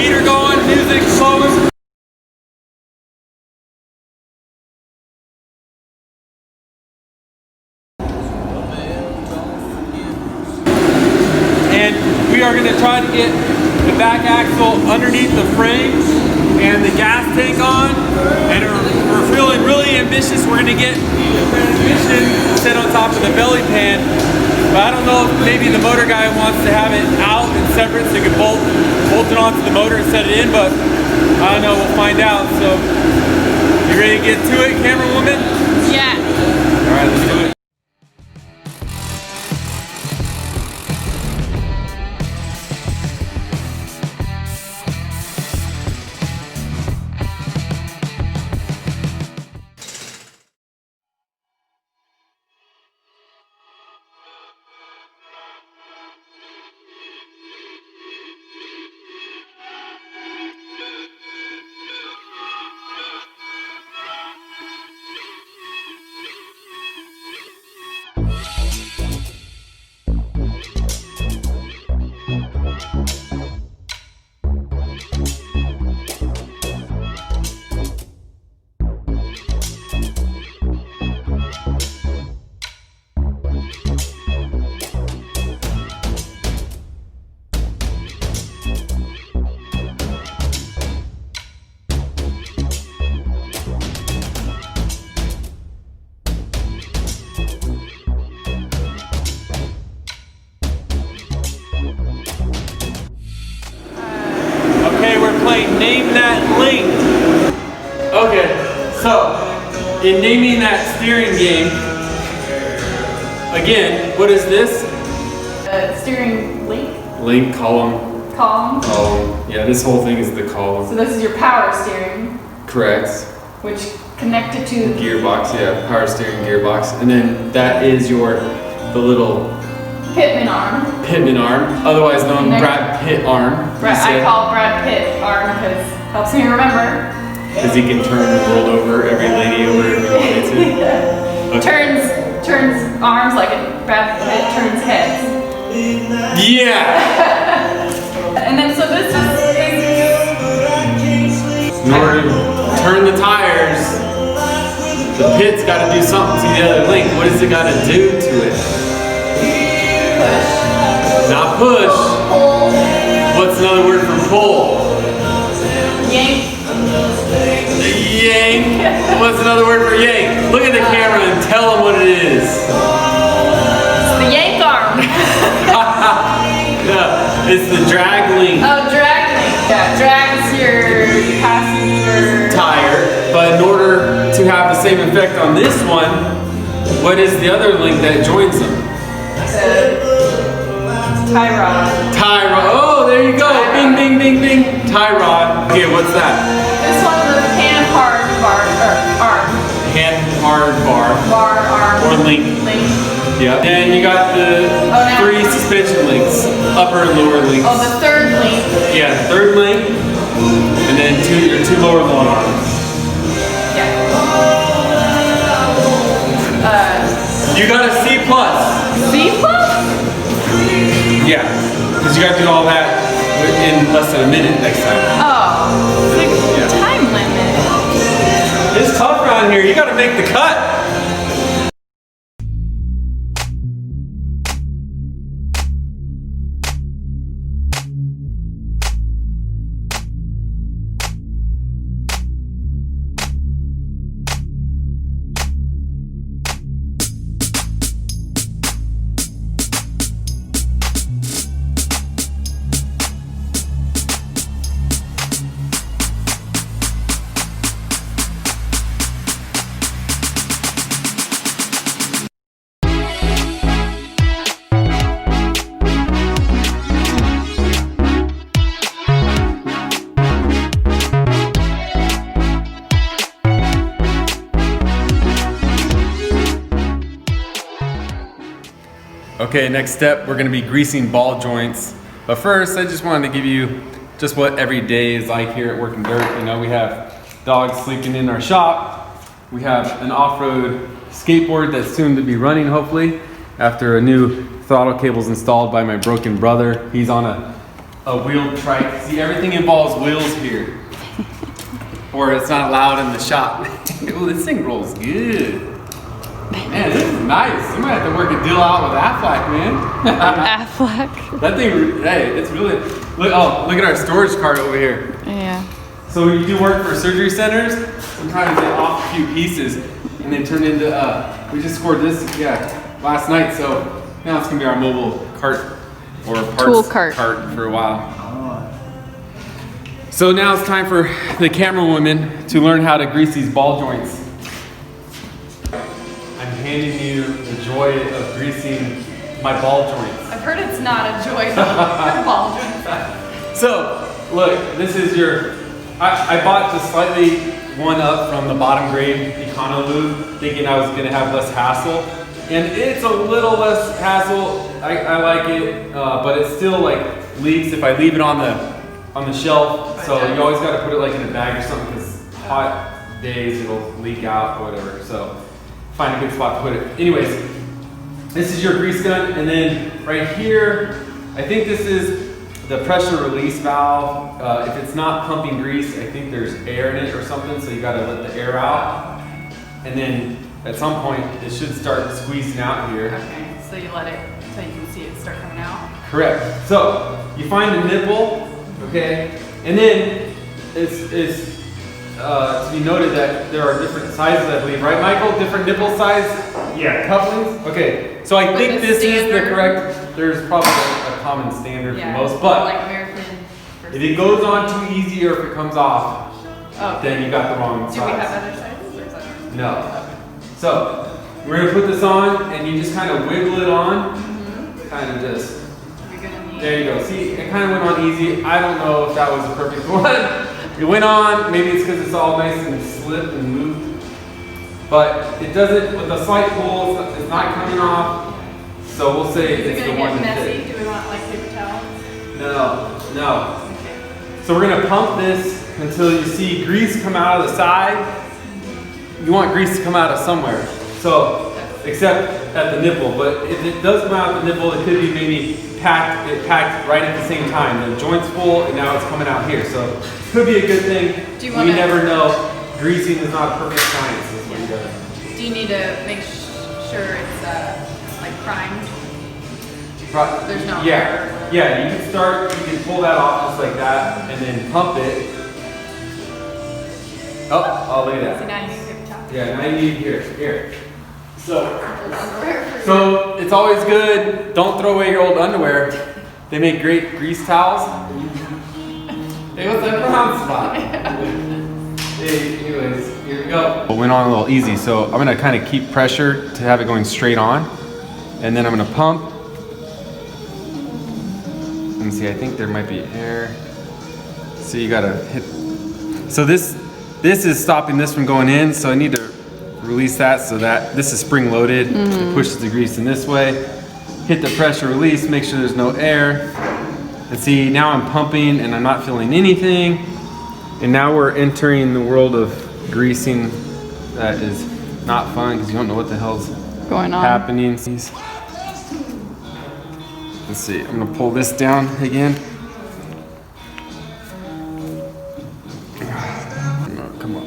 heater going, music flowing. And we are gonna try to get the back axle underneath the frame and the gas tank on. And we're feeling really ambitious. We're gonna get the transmission set on top of the belly pan. But I don't know if maybe the motor guy wants to have it out and separate so you can bolt it onto the motor and set it in, but I don't know, we'll find out. So, you ready to get to it, camera woman? Yeah. All right, let's do it. Name that link. Okay, so in naming that steering game, again, what is this? Steering link. Link, column. Column. Column. Yeah, this whole thing is the column. So this is your power steering. Correct. Which connected to gearbox. Yeah, power steering gearbox, and then that is the little Pittman arm. Pittman arm, otherwise known Brad Pitt arm. I call Brad Pitt arm because it helps me remember. Because he can turn the world over, every lady over if he wanted to. Okay. Turns arms like Brad Pitt turns heads. Yeah! And then so this is... In order to turn the tires, the pit's got to do something to the other link. What does it got to do to it? Not push. Pull. What's another word for pull? Yank. Yank. What's another word for yank? Look at the camera and tell them what it is. It's the yank arm. No, it's the drag link. Oh, drag link. Yeah, drags your passenger tire. But in order to have the same effect on this one, what is the other link that joins them? Tie rod. Tie rod. Oh, there you go. Bing, bing, bing, bing. Tie rod. Okay, what's that? This one's a hand hard bar arm. Hand hard bar. Bar arm. Or link. Link. Yeah. And you got the three suspension links. Upper and lower links. Oh, the third link. Yeah, third link. And then your two lower long arms. Yeah. You got a C+. C+? Yeah, because you got to do all that in less than a minute next time. Oh, it's like time limit. It's tough around here. You got to make the cut. Okay, next step, we're gonna be greasing ball joints. But first, I just wanted to give you just what every day is like here at Working Dirt. You know, we have dogs sleeping in our shop. We have an off-road skateboard that's soon to be running, hopefully, after a new throttle cable's installed by my broken brother. He's on a a wheeled trike. See, everything involves wheels here. Or it's not allowed in the shop. Ooh, this thing rolls good. Man, this is nice. You might have to work a deal out with Aflac, man. Aflac. That thing, hey, it's really, look at our storage cart over here. Yeah. So when you do work for surgery centers, sometimes they off a few pieces and they turn into, we just scored this, last night. So now it's gonna be our mobile cart or parts Tool cart for a while. So now it's time for the camera women to learn how to grease these ball joints. I'm handing you the joy of greasing my ball joints. I've heard it's not a joy for ball joints. So, look, this is your, I bought the slightly one up from the bottom grade Econo Lube, thinking I was gonna have less hassle. And it's a little less hassle, I like it, but it still like leaks if I leave it on the shelf. So you always gotta put it like in a bag or something, because hot days it'll leak out or whatever. So find a good spot to put it. Anyways, this is your grease gun, and then right here, I think this is the pressure release valve. If it's not pumping grease, I think there's air in it or something, so you gotta let the air out. And then at some point, it should start squeezing out here. Okay, so you let it, so you can see it start coming out? Correct. So you find a nipple, okay? And then it's to be noted that there are different sizes, I believe, right, Michael? Different nipple size? Yeah. Couplings? Okay, so I think this is the correct, there's probably a common standard for most, but like American. if it goes on too easy or if it comes off, then you got the wrong size. Do we have other sizes or is that? No. So, we're gonna put this on and you just kind of wiggle it on. Kind of just, You're gonna need. there you go. See, it kind of went on easy. I don't know if that was the perfect one. It went on, maybe it's because it's all nice and slipped and moved. But it doesn't, with a slight pull, it's not coming off. So we'll say Is it it's the gonna one get that messy? did. Do we want like paper towels? No. Okay. So we're gonna pump this until you see grease come out of the side. You want grease to come out of somewhere. So, except at the nipple, but if it does come out of the nipple, it could be maybe packed right at the same time. The joint's full and now it's coming out here. So, it could be a good thing. Do you We wanna- never know. Greasing is not perfect science. Is what you gotta. Do you need to make sure it's like primed? There's no Yeah, air. yeah. You can start. You can pull that off just like that, and then pump it. Oh, look at So that. now you need paper towels. Yeah, now you need here. So it's always good. Don't throw away your old underwear. They make great grease towels. Hey, what's that brown spot? Hey, anyways, here we go. It went on a little easy, so I'm gonna kind of keep pressure to have it going straight on, and then I'm gonna pump. Let me see. I think there might be air. So you gotta hit. So this is stopping this from going in. So I need to release that so that this is spring loaded. It pushes the grease in this way. Hit the pressure release, make sure there's no air. And see, now I'm pumping and I'm not feeling anything. And now we're entering the world of greasing that is not fun because you don't know what the hell's Going on. happening. Let's see, I'm gonna pull this down again. Come on.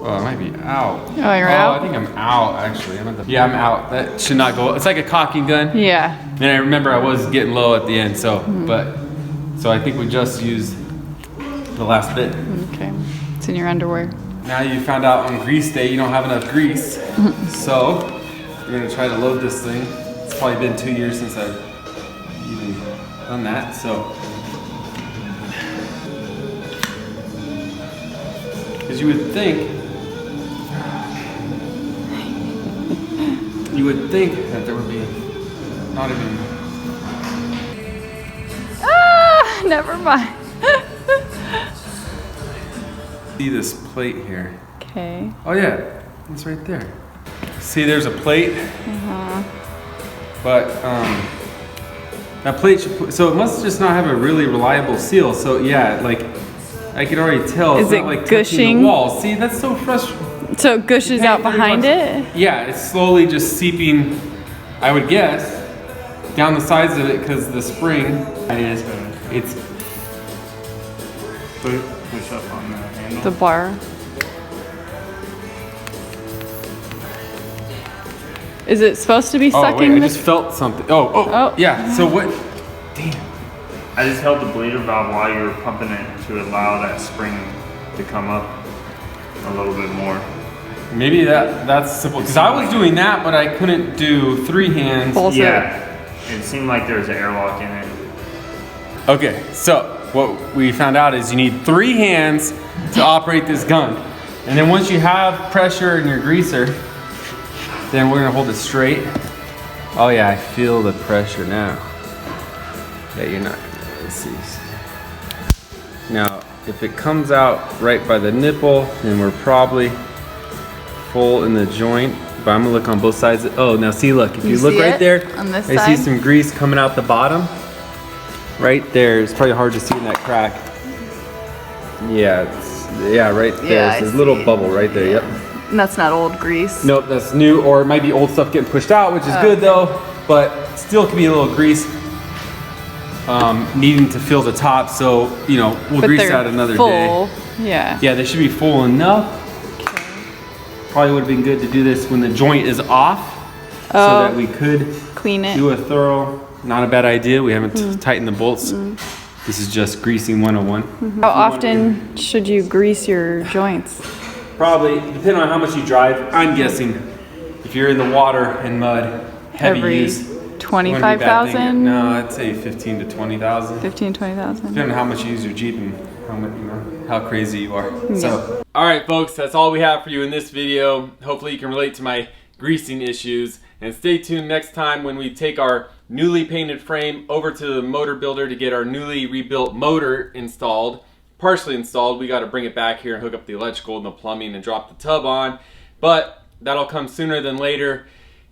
Oh, I might be out. Oh, you're out? I think I'm out, actually. Yeah, I'm out. That should not go. It's like a cocking gun. Yeah. And I remember I was getting low at the end, so, so I think we just used the last bit. Okay. It's in your underwear. Now you found out on grease day you don't have enough grease. So, we're gonna try to load this thing. It's probably been 2 years since I've even done that, so. Because you would think that there would be not even. Ah, never mind. See this plate here. Okay. Oh yeah, it's right there. See, there's a plate. But that plate should so it must just not have a really reliable seal. So yeah, like I can already tell it's Is not it like touching gushing? the wall. See, that's so frustrating. So it gushes out behind it? Yeah, it's slowly just seeping, I would guess, down the sides of it because the spring is, it's push up on the handle. The bar. Is it supposed to be oh sucking? wait, I just felt something. Oh, yeah. So what? Damn. I just held the bleeder valve while you were pumping it to allow that spring to come up a little bit more. Maybe that's simple because I was doing that, but I couldn't do 3 hands. Pulse Yeah, it seemed like there was an airlock in it. Okay, so what we found out is you need 3 hands to operate this gun. And then once you have pressure in your greaser, then we're gonna hold it straight. Oh yeah, I feel the pressure now. Yeah, you're not gonna really see. Now, if it comes out right by the nipple, then we're probably full in the joint. But I'm gonna look on both sides. Oh, now see, look, if you look see right it there, on this I side? see some grease coming out the bottom. Right there, it's probably hard to see in that crack. Yeah, right there. Yeah, There's I a little see. bubble right there, yep. And that's not old grease. Nope, that's new, or it might be old stuff getting pushed out, which is good though, but still could be a little grease needing to fill the top, so, you know, we'll But grease they're that another full. day. Yeah. Yeah, they should be full enough. Probably would have been good to do this when the joint is off, so that we could Clean it. do a thorough, not a bad idea. We haven't tightened the bolts. This is just greasing 101. How often should you grease your joints? Probably, depending on how much you drive, I'm guessing if you're in the water and mud, heavy Every use. 25,000? No, I'd say 15 to 20,000. 15, 20,000. Depending on how much you use your Jeep and how much, you know, how crazy you are. So, all right, folks, that's all we have for you in this video. Hopefully you can relate to my greasing issues. And stay tuned next time when we take our newly painted frame over to the motor builder to get our newly rebuilt motor installed. Partially installed. We got to bring it back here and hook up the electrical and the plumbing and drop the tub on. But that'll come sooner than later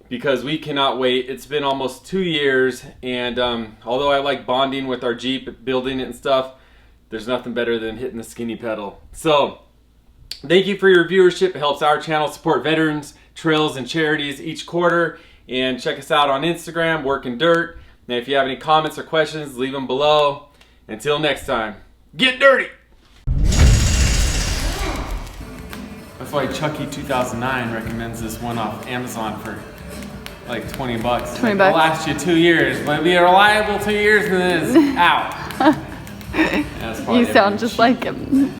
because we cannot wait. It's been almost 2 years, and although I like bonding with our Jeep, building it and stuff, there's nothing better than hitting the skinny pedal. So thank you for your viewership. It helps our channel support veterans, trails, and charities each quarter. And check us out on Instagram, Working Dirt. And if you have any comments or questions, leave them below. Until next time, get dirty! That's why Chucky 2009 recommends this one off Amazon for like 20 bucks. 20 It'll bucks. last you 2 years, but it'll be a reliable 2 years and then it's out. That's probably You sound every just cheap like him.